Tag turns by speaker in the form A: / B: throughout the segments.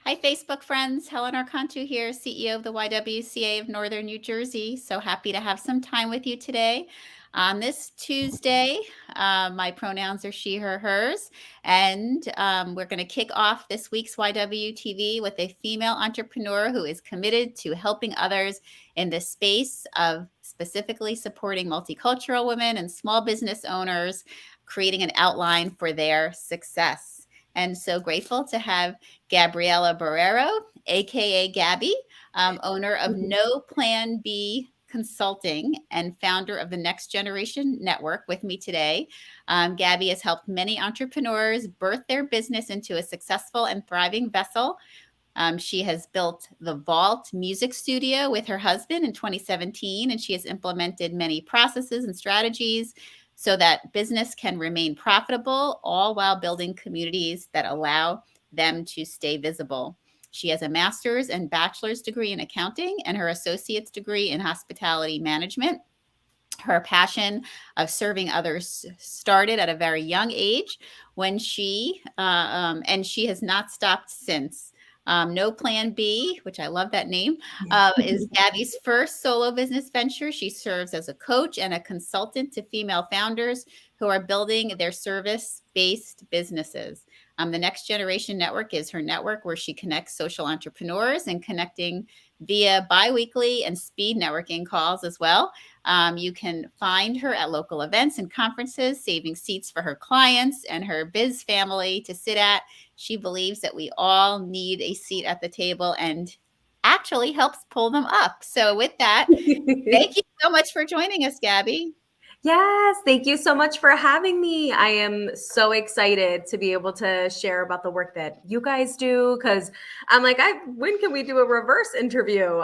A: Hi, Facebook friends. Helen Arcantu here, CEO of the YWCA of Northern New Jersey. So happy to have some time with you today. On this Tuesday, my pronouns are she, her, hers, and we're going to kick off this week's YWTV with a female entrepreneur who is committed to helping others in the space of specifically supporting multicultural women and small business owners, creating an outline for their success. And so grateful to have Gabriella Borrero, aka Gabby, owner of No Plan B Consulting and founder of the Next Generation Network with me today. Gabby has helped many entrepreneurs birth their business into a successful and thriving vessel. She has built the Vault Music Studio with her husband in 2017, and she has implemented many processes and strategies so that business can remain profitable, all while building communities that allow them to stay visible. She has a master's and bachelor's degree in accounting and her associate's degree in hospitality management. Her passion of serving others started at a very young age when and she has not stopped since. No Plan B, which I love that name, is Gabby's first solo business venture. She serves as a coach and a consultant to female founders who are building their service-based businesses. The Next Generation Network is her network where she connects social entrepreneurs and connecting via biweekly and speed networking calls as well. You can find her at local events and conferences, saving seats for her clients and her biz family to sit at. She believes that we all need a seat at the table and actually helps pull them up. So with that, thank you so much for joining us, Gabby.
B: Yes, thank you so much for having me. I am so excited to be able to share about the work that you guys do because I'm like, when can we do a reverse interview?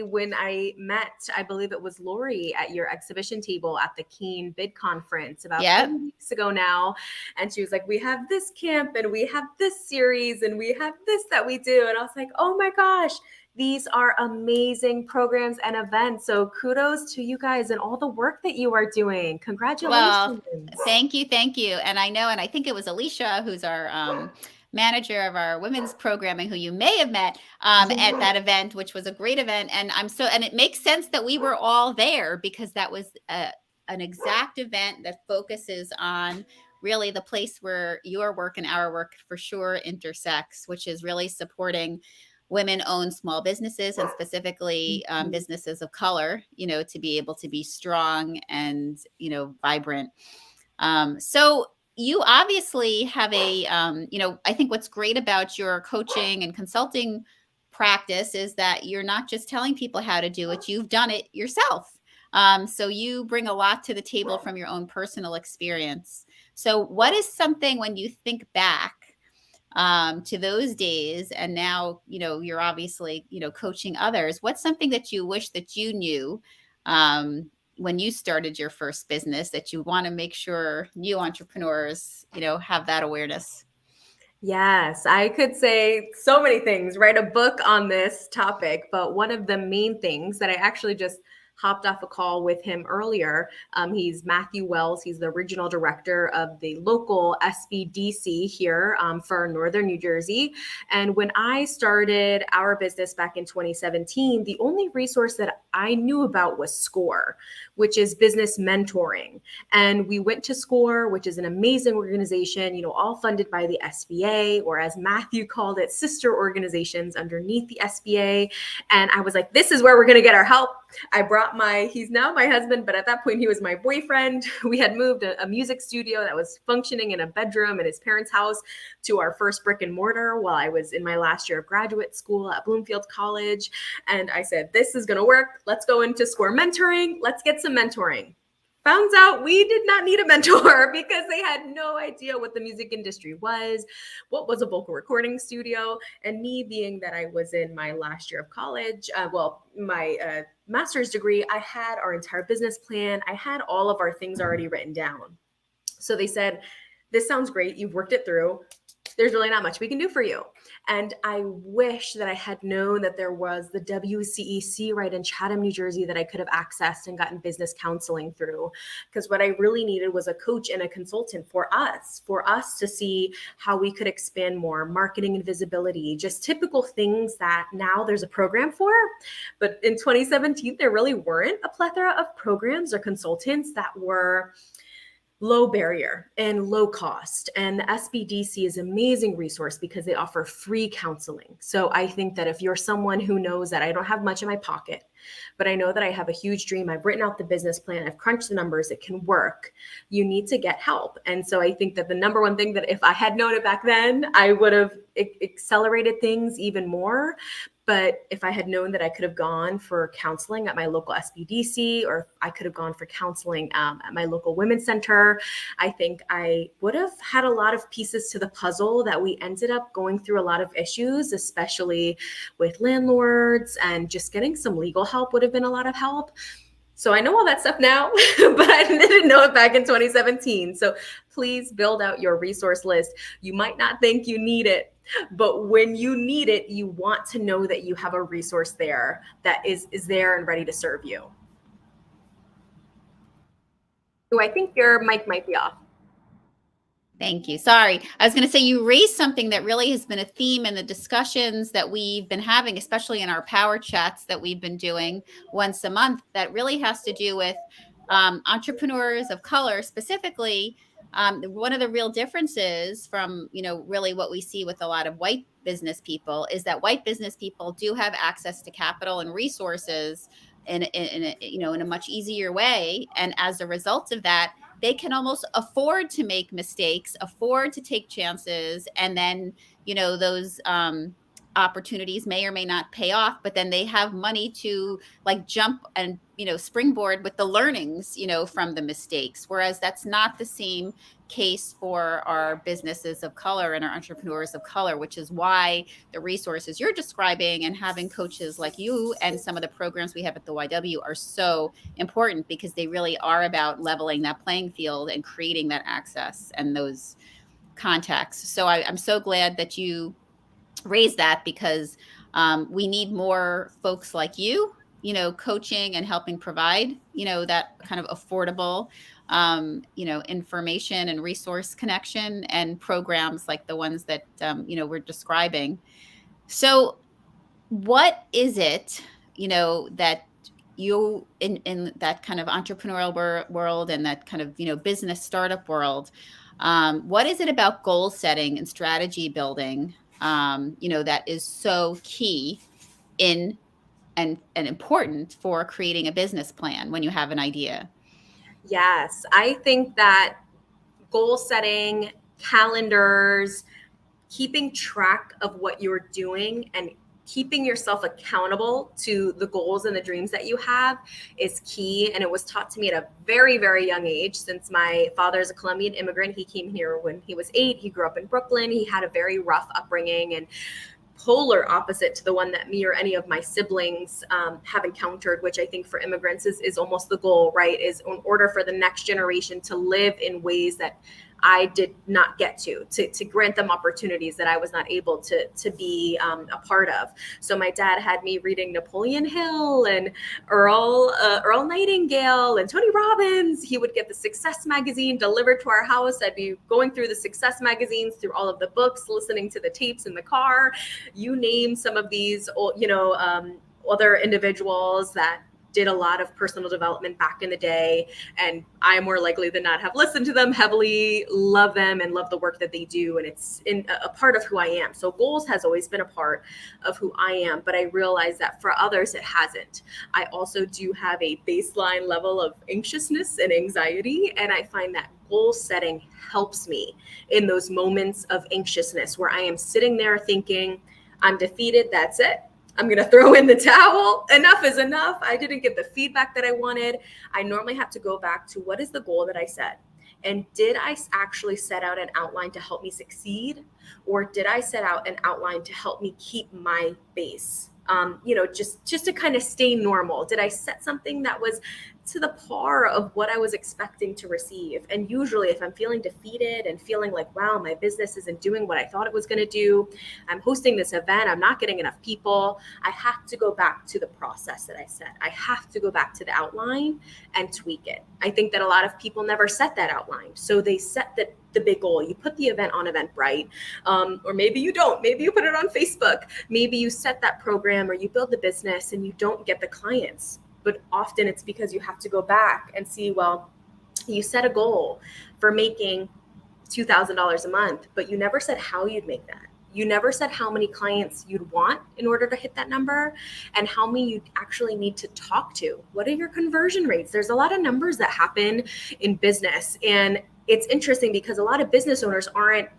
B: When I met, I believe it was Lori at your exhibition table at the Keen Bid Conference about 3 weeks ago now. And she was like, we have this camp and we have this series and we have this that we do. And I was like, oh my gosh. These are amazing programs and events. So kudos to you guys and all the work that you are doing. Congratulations.
A: Well, thank you. Thank you. And I know, and I think it was Alicia, who's our manager of our women's programming, who you may have met at that event, which was a great event. And and it makes sense that we were all there because that was an exact event that focuses on really the place where your work and our work for sure intersects, which is really supporting women-owned small businesses and specifically businesses of color, to be able to be strong and, vibrant. So you obviously have I think what's great about your coaching and consulting practice is that you're not just telling people how to do it, you've done it yourself. So you bring a lot to the table from your own personal experience. So what is something when you think back to those days, and now you're obviously coaching others, what's something that you wish that you knew when you started your first business that you want to make sure new entrepreneurs have that awareness?
B: Yes, I could say so many things, write a book on this topic, but one of the main things that I actually just hopped off a call with him earlier. He's Matthew Wells. He's the original director of the local SBDC here for Northern New Jersey. And when I started our business back in 2017, the only resource that I knew about was SCORE, which is business mentoring. And we went to SCORE, which is an amazing organization, all funded by the SBA, or as Matthew called it, sister organizations underneath the SBA. And I was like, this is where we're going to get our help. I brought he's now my husband, but at that point he was my boyfriend. We had moved a music studio that was functioning in a bedroom in his parents' house to our first brick and mortar while I was in my last year of graduate school at Bloomfield College. And I said, this is going to work. Let's go into SCORE mentoring. Let's get some mentoring. Found out we did not need a mentor because they had no idea what the music industry was, what was a vocal recording studio. And me being that I was in my last year of college, my master's degree, I had our entire business plan. I had all of our things already written down. So they said, this sounds great. You've worked it through. there's really not much we can do for you. And I wish that I had known that there was the WCEC right in Chatham, New Jersey that I could have accessed and gotten business counseling through. Because what I really needed was a coach and a consultant for us to see how we could expand more marketing and visibility, just typical things that now there's a program for. But in 2017, there really weren't a plethora of programs or consultants that were low barrier and low cost. And the SBDC is an amazing resource because they offer free counseling. So I think that if you're someone who knows that I don't have much in my pocket, but I know that I have a huge dream, I've written out the business plan, I've crunched the numbers, it can work, you need to get help. And so I think that the number one thing that if I had known it back then, I would have accelerated things even more. But if I had known that I could have gone for counseling at my local SBDC, or I could have gone for counseling at my local women's center, I think I would have had a lot of pieces to the puzzle that we ended up going through a lot of issues, especially with landlords, and just getting some legal help would have been a lot of help. So I know all that stuff now, but I didn't know it back in 2017. So please build out your resource list. You might not think you need it, but when you need it, you want to know that you have a resource there that is there and ready to serve you. So I think your mic might be off.
A: Thank you. Sorry. I was going to say you raised something that really has been a theme in the discussions that we've been having, especially in our power chats that we've been doing once a month, that really has to do with entrepreneurs of color specifically. One of the real differences from, really what we see with a lot of white business people is that white business people do have access to capital and resources in a much easier way. And as a result of that, they can almost afford to make mistakes, afford to take chances. And then, those opportunities may or may not pay off, but then they have money to jump and, springboard with the learnings, from the mistakes. Whereas that's not the same case for our businesses of color and our entrepreneurs of color, which is why the resources you're describing and having coaches like you and some of the programs we have at the YW are so important, because they really are about leveling that playing field and creating that access and those contacts. So I'm so glad that you raised that, because we need more folks like you, coaching and helping provide, that kind of affordable, information and resource connection and programs like the ones that, we're describing. So what is it, that you in that kind of entrepreneurial world and that kind of, business startup world, what is it about goal setting and strategy building, that is so key in and important for creating a business plan when you have an idea?
B: Yes, I think that goal setting, calendars, keeping track of what you're doing, and keeping yourself accountable to the goals and the dreams that you have is key. And it was taught to me at a very, very young age. Since my father is a Colombian immigrant, he came here when he was 8. He grew up in Brooklyn. He had a very rough upbringing, and polar opposite to the one that me or any of my siblings have encountered, which I think for immigrants is almost the goal, right? Is in order for the next generation to live in ways that I did not get to grant them opportunities that I was not able to be a part of. So my dad had me reading Napoleon Hill and Earl Nightingale and Tony Robbins. He would get the Success magazine delivered to our house. I'd be going through the Success magazines, through all of the books, listening to the tapes in the car. You name some of these, other individuals that did a lot of personal development back in the day, and I more likely than not have listened to them heavily, love them, and love the work that they do, and it's a part of who I am. So goals has always been a part of who I am, but I realize that for others it hasn't. I also do have a baseline level of anxiousness and anxiety, and I find that goal setting helps me in those moments of anxiousness where I am sitting there thinking, I'm defeated, that's it. I'm going to throw in the towel. Enough is enough. I didn't get the feedback that I wanted. I normally have to go back to what is the goal that I set? And did I actually set out an outline to help me succeed? Or did I set out an outline to help me keep my base? Just to kind of stay normal. Did I set something that was to the par of what I was expecting to receive. And usually, if I'm feeling defeated and feeling like, wow, my business isn't doing what I thought it was going to do, I'm hosting this event, I'm not getting enough people, I have to go back to the process that I set. I have to go back to the outline and tweak it. I think that a lot of people never set that outline. So they set the big goal. You put the event on Eventbrite, or maybe you don't. Maybe you put it on Facebook. Maybe you set that program or you build the business and you don't get the clients. But often it's because you have to go back and see, well, you set a goal for making $2,000 a month, but you never said how you'd make that. You never said how many clients you'd want in order to hit that number and how many you actually need to talk to. What are your conversion rates? There's a lot of numbers that happen in business. And it's interesting because a lot of business owners aren't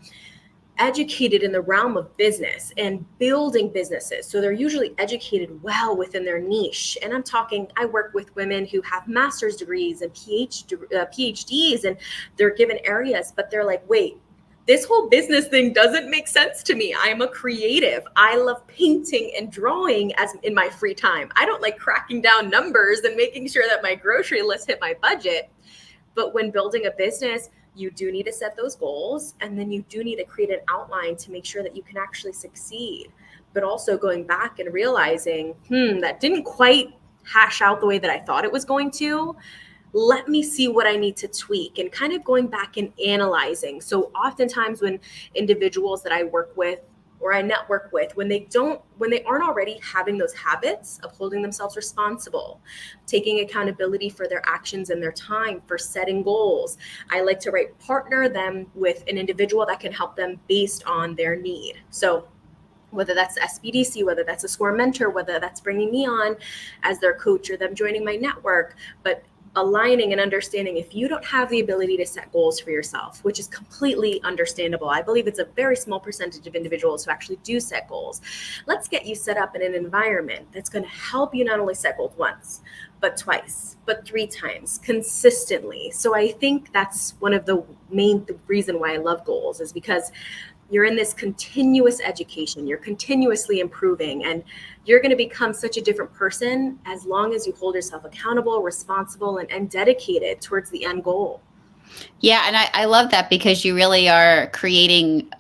B: educated in the realm of business and building businesses. So they're usually educated well within their niche. And I'm talking, I work with women who have master's degrees and PhDs, and they're given areas, but they're like, wait, this whole business thing doesn't make sense to me. I'm a creative. I love painting and drawing as in my free time. I don't like cracking down numbers and making sure that my grocery list hit my budget. But when building a business, you do need to set those goals, and then you do need to create an outline to make sure that you can actually succeed. But also going back and realizing, that didn't quite hash out the way that I thought it was going to. Let me see what I need to tweak, and kind of going back and analyzing. So oftentimes when individuals that I work with or I network with, when they aren't already having those habits of holding themselves responsible, taking accountability for their actions and their time, for setting goals, I like to partner them with an individual that can help them based on their need. So whether that's the SBDC, whether that's a SCORE mentor, whether that's bringing me on as their coach or them joining my network, but aligning and understanding if you don't have the ability to set goals for yourself, which is completely understandable. I believe it's a very small percentage of individuals who actually do set goals. Let's get you set up in an environment that's going to help you not only set goals once, but twice, but 3 times consistently. So I think that's one of the main reason why I love goals, is because you're in this continuous education, you're continuously improving, and you're going to become such a different person as long as you hold yourself accountable, responsible, and dedicated towards the end goal.
A: Yeah, and I love that, because you really are creating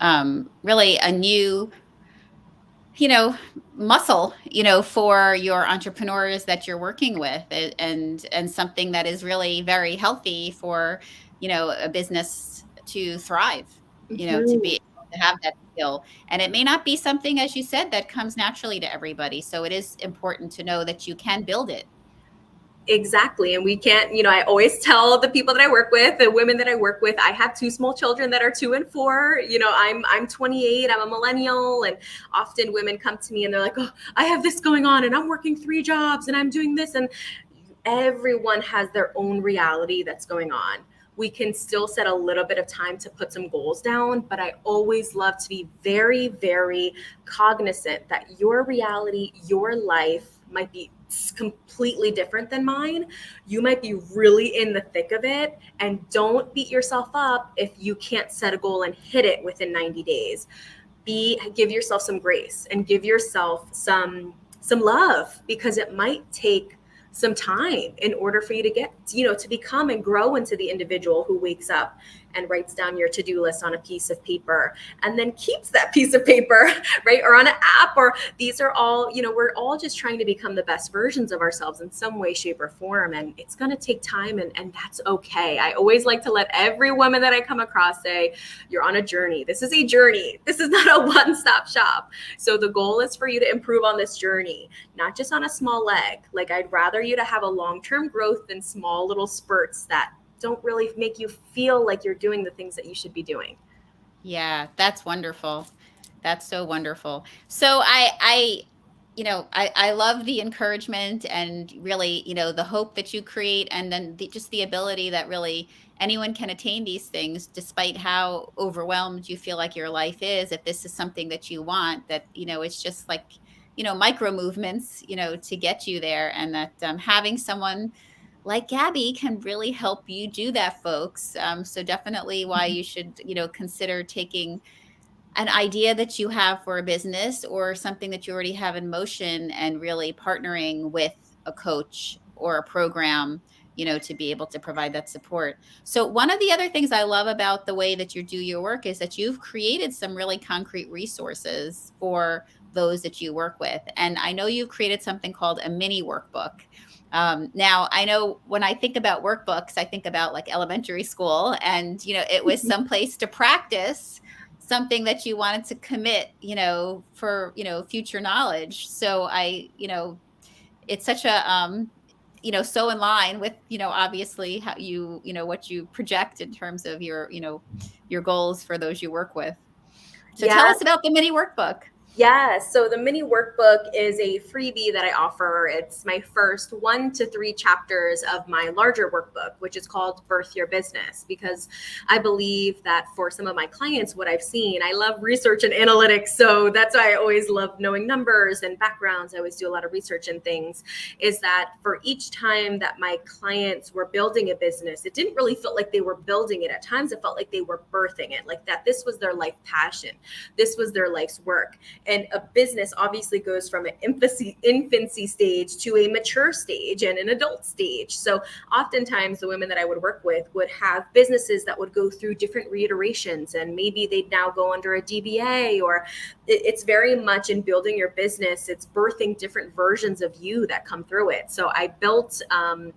A: really a new, muscle, for your entrepreneurs that you're working with, and something that is really very healthy for, a business to thrive, to be
B: Mhm.
A: able to have that skill. And it may not be something, as you said, that comes naturally to everybody. So it is important to know that you can build it.
B: Exactly. And we can't, I always tell the people that I work with, the women that I work with, I have 2 small children that are 2 and 4. I'm 28, I'm a millennial. And often women come to me and they're like, oh, I have this going on and I'm working 3 jobs and I'm doing this. And everyone has their own reality that's going on. We can still set a little bit of time to put some goals down, but I always love to be very, very cognizant that your reality, your life might be completely different than mine. You might be really in the thick of it, and don't beat yourself up if you can't set a goal and hit it within 90 days. Give yourself some grace and give yourself some love, because it might take some time in order for you to get, to become and grow into the individual who wakes up and writes down your to-do list on a piece of paper and then keeps that piece of paper, right? Or on an app, or these are all, we're all just trying to become the best versions of ourselves in some way, shape, or form. And it's going to take time, and that's okay. I always like to let every woman that I come across say, you're on a journey. This is a journey. This is not a one-stop shop. So the goal is for you to improve on this journey, not just on a small leg. Like, I'd rather you to have a long-term growth than small little spurts that don't really make you feel like you're doing the things that you should be doing.
A: Yeah, that's wonderful. That's so wonderful. So I love the encouragement, and really, the hope that you create, and then just the ability that really anyone can attain these things, despite how overwhelmed you feel like your life is. If this is something that you want, that, it's just like, micro movements, to get you there. And that having someone like Gabby can really help you do that, folks. So definitely why you should, consider taking an idea that you have for a business or something that you already have in motion, and really partnering with a coach or a program, to be able to provide that support. So one of the other things I love about the way that you do your work is that you've created some really concrete resources for those that you work with. And I know you've created something called a mini workbook. Now, I know when I think about workbooks, I think about like elementary school, and it was some place to practice something that you wanted to commit, for future knowledge. So it's such a so in line with obviously how what you project in terms of your goals for those you work with. So
B: Yeah.
A: tell us about the mini workbook.
B: Yeah, so the mini workbook is a freebie that I offer. It's my first 1 to 3 chapters of my larger workbook, which is called Birth Your Business, because I believe that for some of my clients, what I've seen, I love research and analytics. So that's why I always love knowing numbers and backgrounds. I always do a lot of research and things, is that for each time that my clients were building a business, it didn't really feel like they were building it. At times, it felt like they were birthing it, like that this was their life passion. This was their life's work. And a business obviously goes from an infancy stage to a mature stage and an adult stage. So oftentimes the women that I would work with would have businesses that would go through different reiterations, and maybe they'd now go under a DBA, or it's very much in building your business. It's birthing different versions of you that come through it. So I built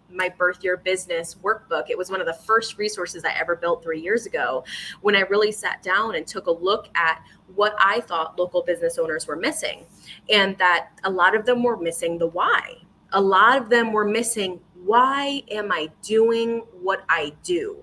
B: my Birth Your Business workbook. It was one of the first resources I ever built 3 years ago, when I really sat down and took a look at what I thought local business owners were missing, and that a lot of them were missing the why. A lot of them were missing, why am I doing what I do?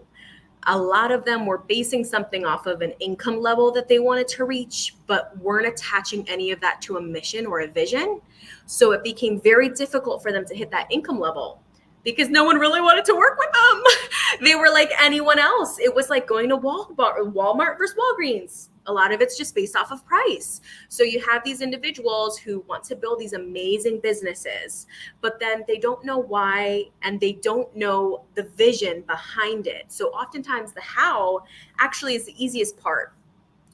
B: A lot of them were basing something off of an income level that they wanted to reach, but weren't attaching any of that to a mission or a vision. So it became very difficult for them to hit that income level, because no one really wanted to work with them. They were like anyone else. It was like going to Walmart versus Walgreens. A lot of it's just based off of price. So you have these individuals who want to build these amazing businesses, but then they don't know why, and they don't know the vision behind it. So oftentimes the how actually is the easiest part.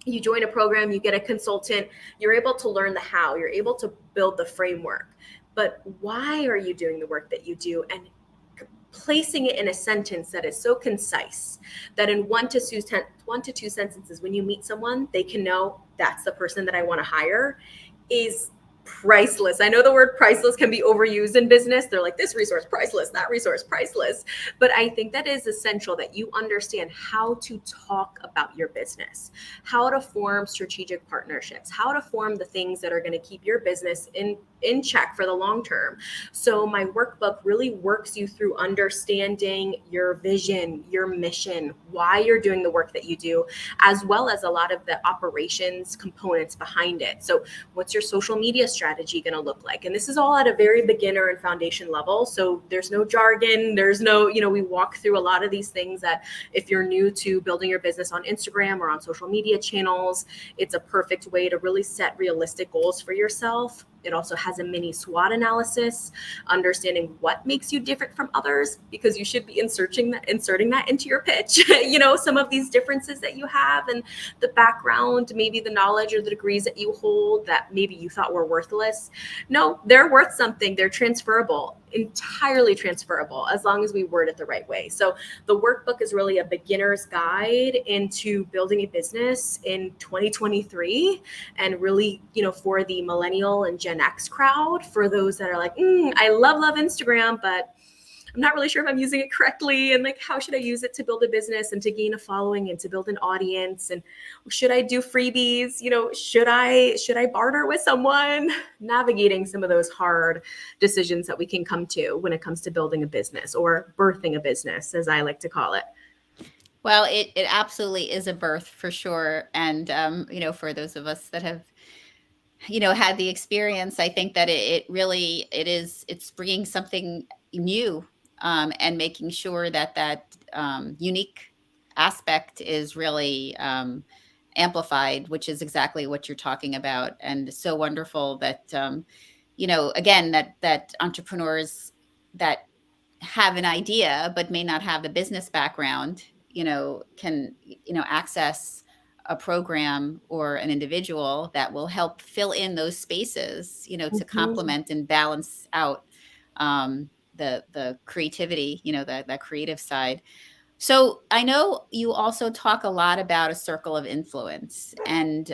B: You join a program, you get a consultant, you're able to learn the how, you're able to build the framework. But why are you doing the work that you do? And placing it in a sentence that is so concise that in 1 to 2 sentences, when you meet someone, they can know that's the person that I want to hire, is priceless. I know the word priceless can be overused in business. They're like, this resource priceless, that resource priceless. But I think that is essential, that you understand how to talk about your business, how to form strategic partnerships, how to form the things that are going to keep your business in check for the long term. So my workbook really works you through understanding your vision, your mission, why you're doing the work that you do, as well as a lot of the operations components behind it. So what's your social media strategy going to look like? And this is all at a very beginner and foundation level. So there's no jargon. There's no, we walk through a lot of these things that if you're new to building your business on Instagram or on social media channels, it's a perfect way to really set realistic goals for yourself. It also has a mini SWOT analysis, understanding what makes you different from others, because you should be inserting that into your pitch. Some of these differences that you have, and the background, maybe the knowledge or the degrees that you hold that maybe you thought were worthless. No, they're worth something. They're transferable, entirely transferable, as long as we word it the right way. So the workbook is really a beginner's guide into building a business in 2023, and really, for the millennial and Gen X crowd, for those that are like, I love Instagram, but I'm not really sure if I'm using it correctly, and like, how should I use it to build a business and to gain a following and to build an audience? And should I do freebies? Should I barter with someone? Navigating some of those hard decisions that we can come to when it comes to building a business, or birthing a business, as I like to call it.
A: Well, it absolutely is a birth for sure. And, for those of us that have, had the experience, I think that it's bringing something new, and making sure that unique aspect is really amplified, which is exactly what you're talking about. And so wonderful that, again, that entrepreneurs that have an idea but may not have the business background, can, access a program or an individual that will help fill in those spaces, to complement and balance out, the creativity, that creative side. So I know you also talk a lot about a circle of influence, and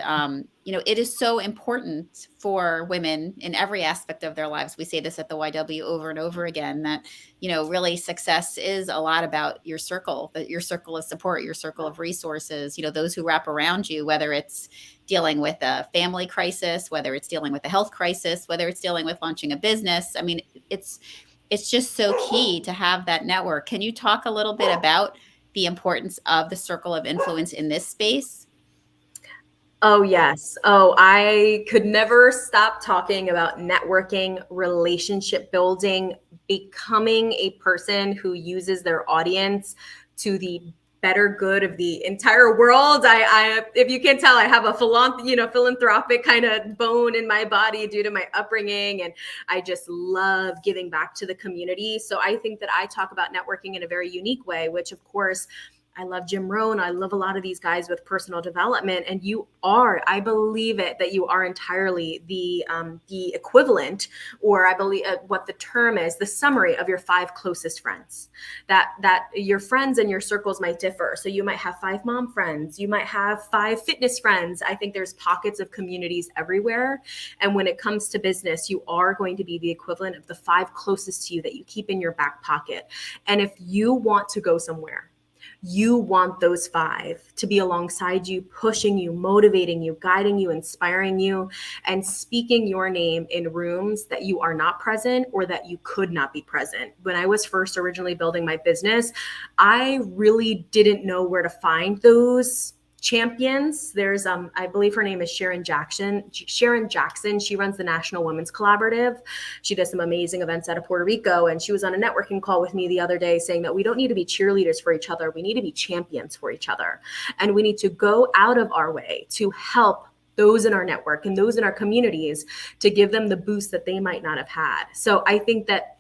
A: it is so important for women in every aspect of their lives. We say this at the YW over and over again, that really success is a lot about your circle, that your circle of support, your circle of resources, those who wrap around you, whether it's dealing with a family crisis, whether it's dealing with a health crisis, whether it's dealing with launching a business. I mean, it's just so key to have that network. Can you talk a little bit about the importance of the circle of influence in this space?
B: Oh, yes. Oh, I could never stop talking about networking, relationship building, becoming a person who uses their audience to the better good of the entire world. If you can tell, I have a philanthropic kind of bone in my body due to my upbringing, and I just love giving back to the community. So I think that I talk about networking in a very unique way, which of course I love Jim Rohn. I love a lot of these guys with personal development, and I believe it, that you are entirely the equivalent, or I believe what the term is, the summary of your 5 closest friends. That your friends and your circles might differ. So you might have 5 mom friends, you might have 5 fitness friends. I think there's pockets of communities everywhere, and when it comes to business, you are going to be the equivalent of the 5 closest to you that you keep in your back pocket. And if you want to go somewhere, you want those 5 to be alongside you, pushing you, motivating you, guiding you, inspiring you, and speaking your name in rooms that you are not present or that you could not be present. When I was first originally building my business, I really didn't know where to find those champions. There's I believe her name is Sharon Jackson. She runs the National Women's Collaborative. She does some amazing events out of Puerto Rico, and she was on a networking call with me the other day saying that we don't need to be cheerleaders for each other, we need to be champions for each other, and we need to go out of our way to help those in our network and those in our communities, to give them the boost that they might not have had. So I think that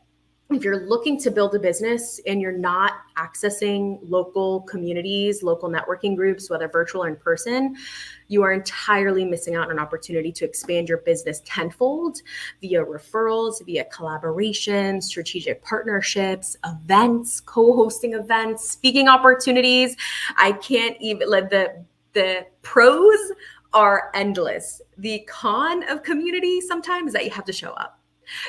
B: if you're looking to build a business and you're not accessing local communities, local networking groups, whether virtual or in person, you are entirely missing out on an opportunity to expand your business tenfold via referrals, via collaboration, strategic partnerships, events, co-hosting events, speaking opportunities. I can't even let the pros are endless. The con of community sometimes is that you have to show up.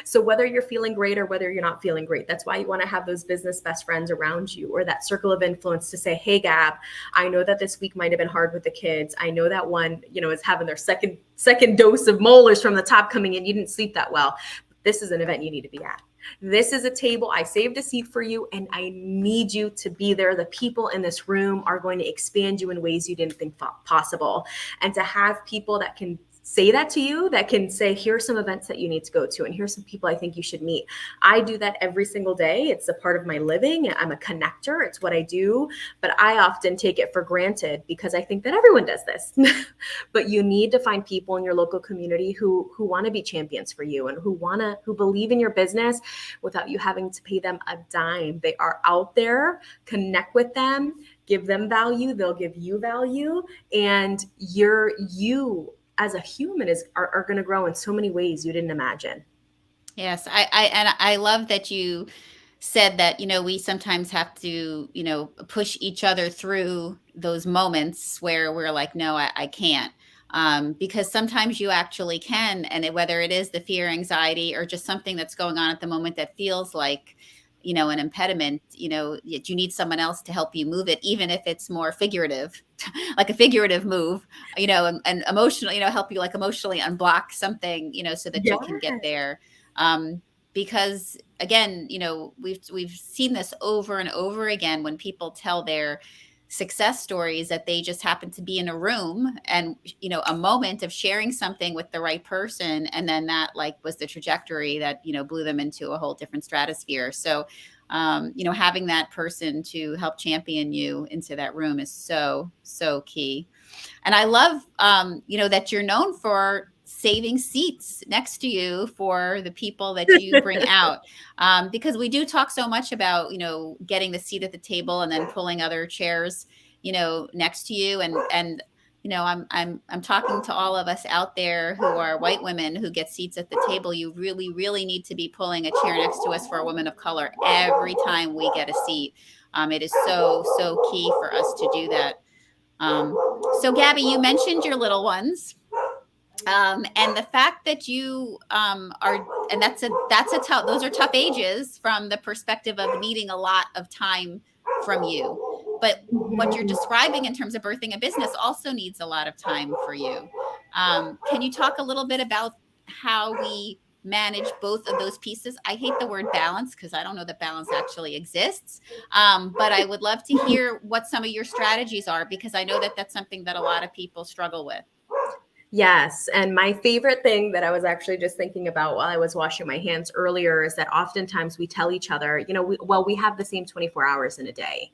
B: So whether you're feeling great or whether you're not feeling great, that's why you want to have those business best friends around you, or that circle of influence to say, hey, Gab, I know that this week might have been hard with the kids. I know that one, is having their second dose of molars from the top coming in. You didn't sleep that well. This is an event you need to be at. This is a table. I saved a seat for you, and I need you to be there. The people in this room are going to expand you in ways you didn't think possible. And to have people that can say that to you, that can say, here's some events that you need to go to, and here's some people I think you should meet. I do that every single day. It's a part of my living. I'm a connector. It's what I do, but I often take it for granted because I think that everyone does this. But you need to find people in your local community who want to be champions for you and who believe in your business without you having to pay them a dime. They are out there. Connect with them, give them value. They'll give you value, and you as a human are going to grow in so many ways you didn't imagine.
A: Yes, I love that you said that, we sometimes have to, push each other through those moments where we're like, no, I can't. Because sometimes you actually can, and whether it is the fear, anxiety, or just something that's going on at the moment that feels like, an impediment, you need someone else to help you move it, even if it's more figurative, like a figurative move, and emotional, help you like emotionally unblock something, so that you can get there. Because again, we've seen this over and over again when people tell their success stories, that they just happen to be in a room and, a moment of sharing something with the right person. And then that was the trajectory that, blew them into a whole different stratosphere. So, having that person to help champion you into that room is so, so key. And I love, that you're known for saving seats next to you for the people that you bring out. Because we do talk so much about, getting the seat at the table and then pulling other chairs, next to you. And I'm talking to all of us out there who are white women who get seats at the table. You really, really need to be pulling a chair next to us for a woman of color every time we get a seat. It is so, so key for us to do that. So Gabby, you mentioned your little ones. And the fact that you are, and that's a tough, those are tough ages from the perspective of needing a lot of time from you. But what you're describing in terms of birthing a business also needs a lot of time for you. Can you talk a little bit about how we manage both of those pieces? I hate the word balance because I don't know that balance actually exists. But I would love to hear what some of your strategies are, because I know that that's something that a lot of people struggle with.
B: Yes. And my favorite thing that I was actually just thinking about while I was washing my hands earlier is that oftentimes we tell each other, we have the same 24 hours in a day.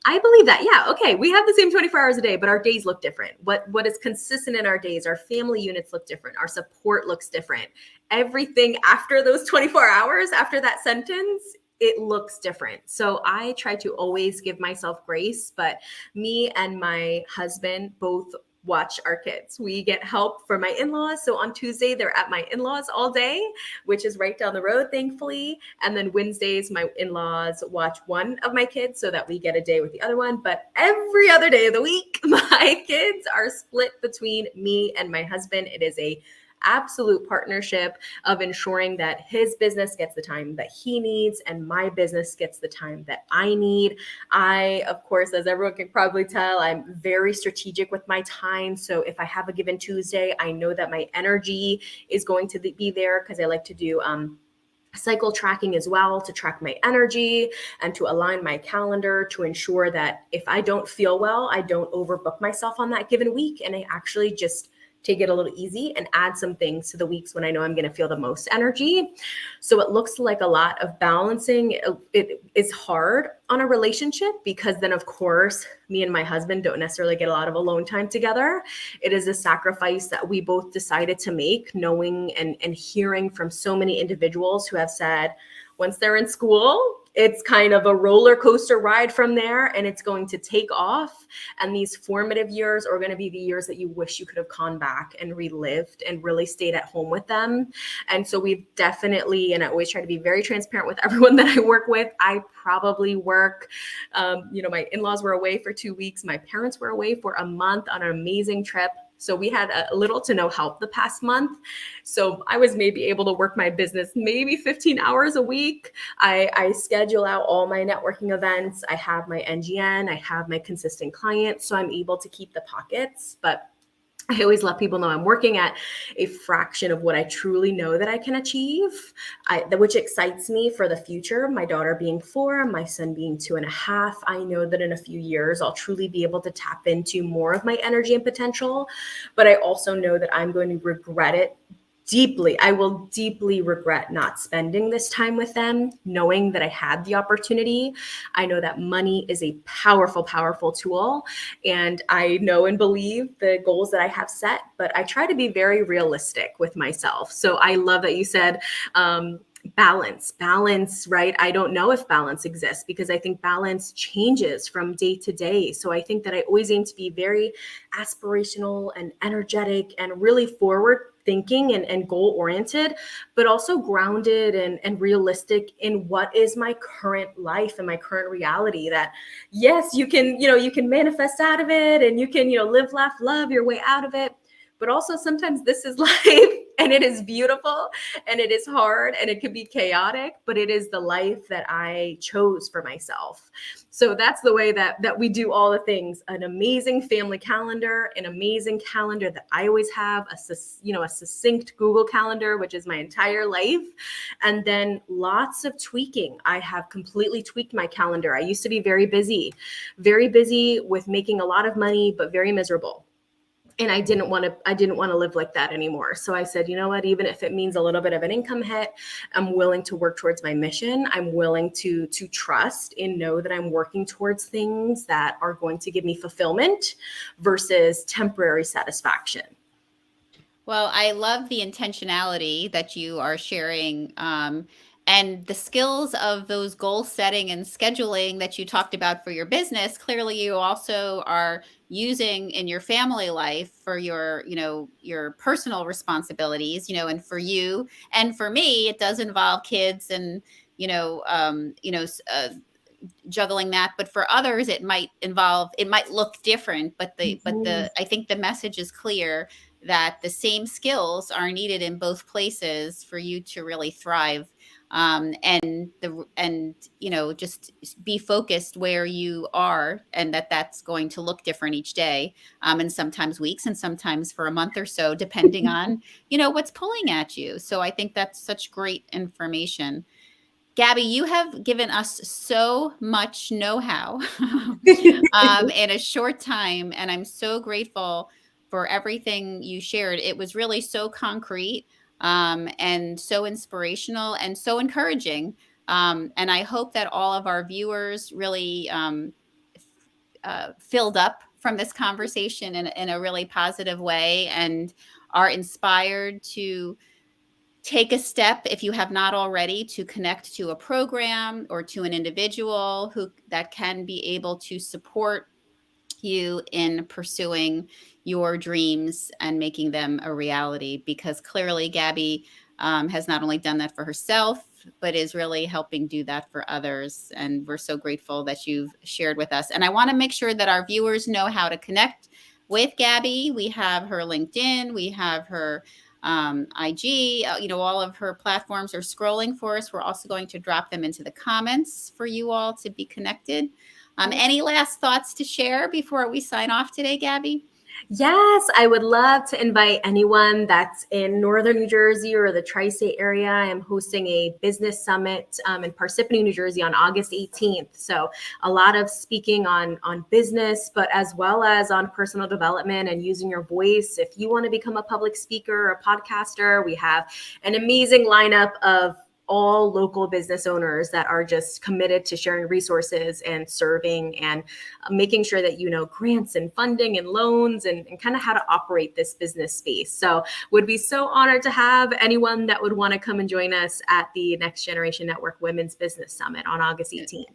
B: I believe that. Yeah. Okay. We have the same 24 hours a day, but our days look different. What is consistent in our days, our family units look different. Our support looks different. Everything after those 24 hours, after that sentence, it looks different. So I try to always give myself grace, but me and my husband both watch our kids. We get help from my in-laws. So on Tuesday, they're at my in-laws all day, which is right down the road, thankfully. And then Wednesdays, my in-laws watch one of my kids so that we get a day with the other one. But every other day of the week, my kids are split between me and my husband. It is a absolute partnership of ensuring that his business gets the time that he needs and my business gets the time that I need. I, of course, as everyone can probably tell, I'm very strategic with my time. So if I have a given Tuesday, I know that my energy is going to be there, because I like to do cycle tracking as well, to track my energy and to align my calendar to ensure that if I don't feel well, I don't overbook myself on that given week, and I actually just take it a little easy and add some things to the weeks when I know I'm going to feel the most energy. So it looks like a lot of balancing. It is hard on a relationship because then, of course, me and my husband don't necessarily get a lot of alone time together. It is a sacrifice that we both decided to make, knowing and hearing from so many individuals who have said, once they're in school, it's kind of a roller coaster ride from there, and it's going to take off. And these formative years are going to be the years that you wish you could have gone back and relived and really stayed at home with them. And so we've definitely, and I always try to be very transparent with everyone that I work with, I probably work, my in-laws were away for 2 weeks. My parents were away for a month on an amazing trip. So we had a little to no help the past month. So I was maybe able to work my business maybe 15 hours a week. I schedule out all my networking events. I have my NGN, I have my consistent clients. So I'm able to keep the pockets, but I always let people know I'm working at a fraction of what I truly know that I can achieve, which excites me for the future. My daughter being 4, my son being 2.5. I know that in a few years, I'll truly be able to tap into more of my energy and potential. But I also know that I'm going to regret it deeply. I will deeply regret not spending this time with them, knowing that I had the opportunity. I know that money is a powerful, powerful tool. And I know and believe the goals that I have set, but I try to be very realistic with myself. So I love that you said, balance, right? I don't know if balance exists, because I think balance changes from day to day. So I think that I always aim to be very aspirational and energetic and really forward thinking and goal oriented, but also grounded and realistic in what is my current life and my current reality. That yes, you can manifest out of it, and you can, live, laugh, love your way out of it. But also sometimes this is life, and it is beautiful, and it is hard, and it can be chaotic, but it is the life that I chose for myself. So that's the way that we do all the things. An amazing family calendar, an amazing calendar that I always have, a succinct Google calendar, which is my entire life. And then lots of tweaking. I have completely tweaked my calendar. I used to be very busy with making a lot of money, but very miserable. And I didn't want to live like that anymore. So I said, you know what, even if it means a little bit of an income hit, I'm willing to work towards my mission. I'm willing to trust and know that I'm working towards things that are going to give me fulfillment versus temporary satisfaction.
A: Well, I love the intentionality that you are sharing. and the skills of those goal setting and scheduling that you talked about for your business, clearly you also are using in your family life for your, your personal responsibilities, and for you and for me, it does involve kids and, juggling that, but for others it might look different, but
B: Mhm.
A: I think the message is clear that the same skills are needed in both places for you to really thrive. And just be focused where you are, and that's going to look different each day, and sometimes weeks and sometimes for a month or so, depending on what's pulling at you. So I think that's such great information. Gabby, you have given us so much know-how in a short time, and I'm so grateful for everything you shared. It was really so concrete, and so inspirational and so encouraging. And I hope that all of our viewers really filled up from this conversation in a really positive way and are inspired to take a step, if you have not already, to connect to a program or to an individual who that can be able to support you in pursuing your dreams and making them a reality, because clearly Gabby has not only done that for herself, but is really helping do that for others. And we're so grateful that you've shared with us. And I want to make sure that our viewers know how to connect with Gabby. We have her LinkedIn, we have her IG, all of her platforms are scrolling for us. We're also going to drop them into the comments for you all to be connected. Any last thoughts to share before we sign off today, Gabby?
B: Yes, I would love to invite anyone that's in Northern New Jersey or the tri-state area. I am hosting a business summit in Parsippany, New Jersey on August 18th. So a lot of speaking on business, but as well as on personal development and using your voice. If you want to become a public speaker or a podcaster, we have an amazing lineup of all local business owners that are just committed to sharing resources and serving and making sure that you know grants and funding and loans and kind of how to operate this business space. So would be so honored to have anyone that would want to come and join us at the Next Generation Network Women's Business Summit on August 18th.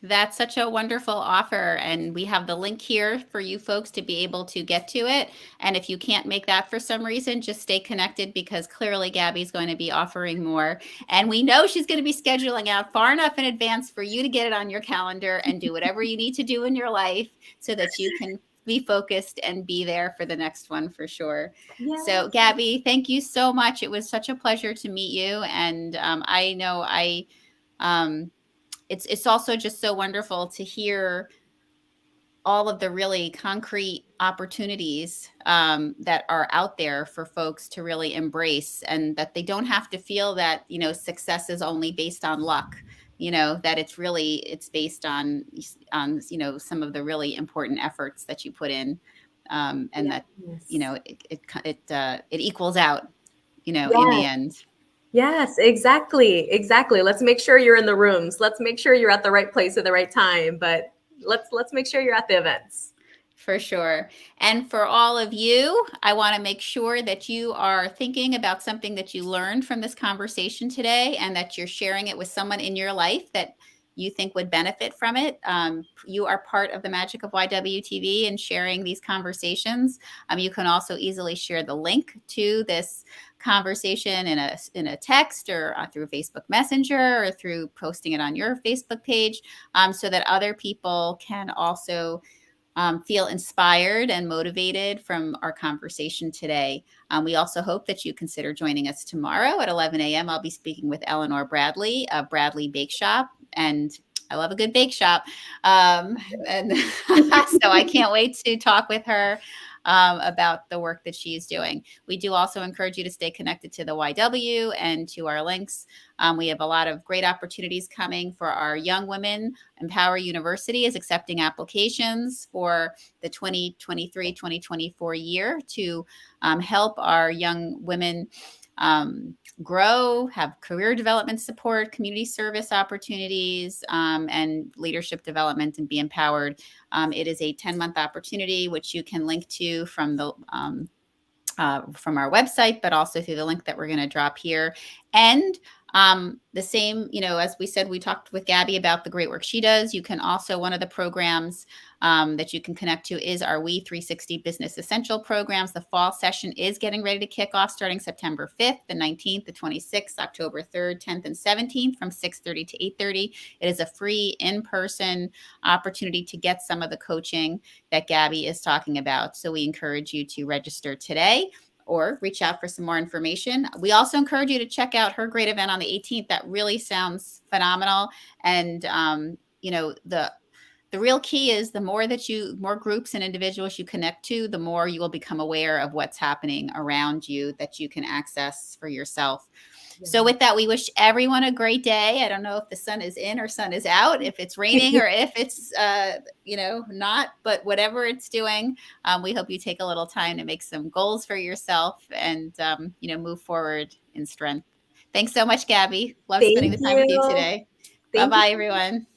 A: That's such a wonderful offer. And we have the link here for you folks to be able to get to it. And if you can't make that for some reason, just stay connected, because clearly Gabby's going to be offering more. And we know she's going to be scheduling out far enough in advance for you to get it on your calendar and do whatever you need to do in your life so that you can be focused and be there for the next one for sure.
B: Yeah.
A: So Gabby, thank you so much. It was such a pleasure to meet you. And I know it's also just so wonderful to hear all of the really concrete opportunities that are out there for folks to really embrace, and that they don't have to feel that success is only based on luck. That it's based on some of the really important efforts that you put in, and that
B: Yes.
A: it equals out in the
B: Yes.
A: end.
B: Yes, exactly. Exactly. Let's make sure you're in the rooms. Let's make sure you're at the right place at the right time, but let's make sure you're at the events.
A: For sure. And for all of you, I want to make sure that you are thinking about something that you learned from this conversation today, and that you're sharing it with someone in your life that you think would benefit from it. You are part of the magic of YWTV and sharing these conversations. You can also easily share the link to this conversation in a text, or through Facebook Messenger, or through posting it on your Facebook page, so that other people can also feel inspired and motivated from our conversation today. We also hope that you consider joining us tomorrow at 11 a.m. I'll be speaking with Eleanor Bradley of Bradley Bake Shop, and I love a good bake shop. And so I can't wait to talk with her about the work that she is doing. We do also encourage you to stay connected to the YW and to our links. We have a lot of great opportunities coming for our young women. Empower University is accepting applications for the 2023-2024 year to help our young women grow, have career development support, community service opportunities, and leadership development, and be empowered. It is a 10-month opportunity, which you can link to from our website, but also through the link that we're going to drop here. And The same, as we said, we talked with Gabby about the great work she does. You can also, one of the programs that you can connect to is our We 360 Business Essential programs. The fall session is getting ready to kick off starting September 5th, the 19th, the 26th, October 3rd, 10th, and 17th from 6:30 to 8:30. It is a free in-person opportunity to get some of the coaching that Gabby is talking about. So we encourage you to register today or reach out for some more information. We also encourage you to check out her great event on the 18th. That really sounds phenomenal. And, the real key is the more groups and individuals you connect to, the more you will become aware of what's happening around you that you can access for yourself.
B: Yeah.
A: So with that, we wish everyone a great day. I don't know if the sun is in or sun is out, if it's raining or if it's, not, but whatever it's doing, we hope you take a little time to make some goals for yourself and, move forward in strength. Thanks so much, Gabby. Love spending
B: Thank
A: the time with you
B: you.
A: today.
B: Thank you.
A: Bye-bye, everyone.